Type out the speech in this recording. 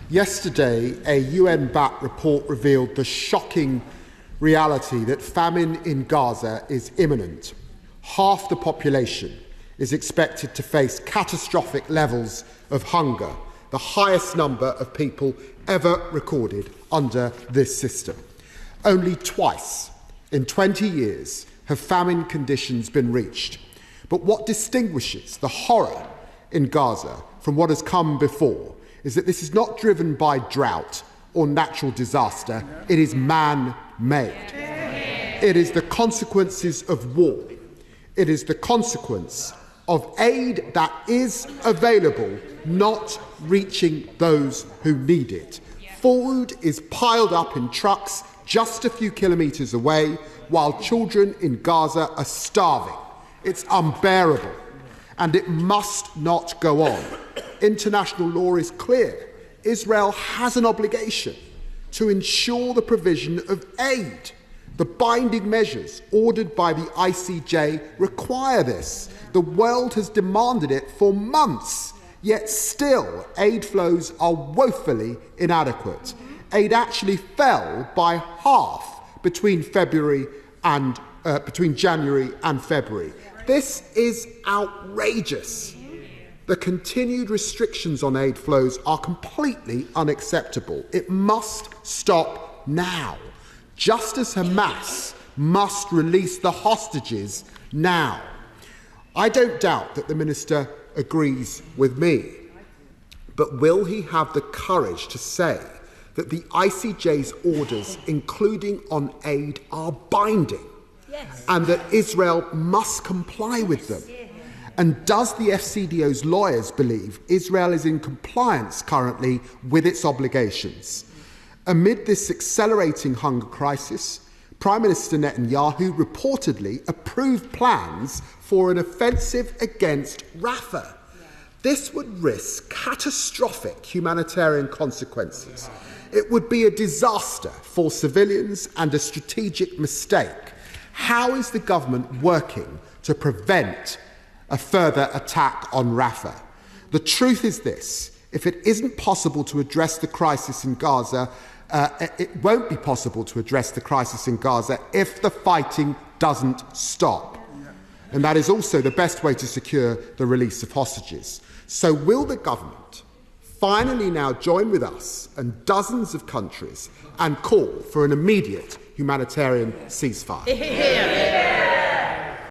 Yesterday, a UN-backed report revealed the shocking reality that famine in Gaza is imminent. Half the population is expected to face catastrophic levels of hunger, the highest number of people ever recorded under this system. Only twice in 20 years have famine conditions been reached. But what distinguishes the horror in Gaza from what has come before is that this is not driven by drought or natural disaster, it is man-made. It is the consequences of war. It is the consequence of aid that is available not reaching those who need it. Food is piled up in trucks just a few kilometres away while children in Gaza are starving. It's unbearable, and it must not go on. International law is clear. Israel has an obligation to ensure the provision of aid. The binding measures ordered by the ICJ require this. The world has demanded it for months, yet still aid flows are woefully inadequate. Aid actually fell by half between January and February. This is outrageous. The continued restrictions on aid flows are completely unacceptable. It must stop now. Just as Hamas must release the hostages now. I don't doubt that the Minister agrees with me, but will he have the courage to say that the ICJ's orders, including on aid, are binding, and that Israel must comply with them? And does the FCDO's lawyers believe Israel is in compliance currently with its obligations? Amid this accelerating hunger crisis, Prime Minister Netanyahu reportedly approved plans for an offensive against Rafah. This would risk catastrophic humanitarian consequences. It would be a disaster for civilians and a strategic mistake. How is the government working to prevent a further attack on Rafah? The truth is this: if it isn't possible to address the crisis in Gaza, it won't be possible to address the crisis in Gaza if the fighting doesn't stop. And that is also the best way to secure the release of hostages. So will the government finally now join with us and dozens of countries and call for an immediate humanitarian ceasefire?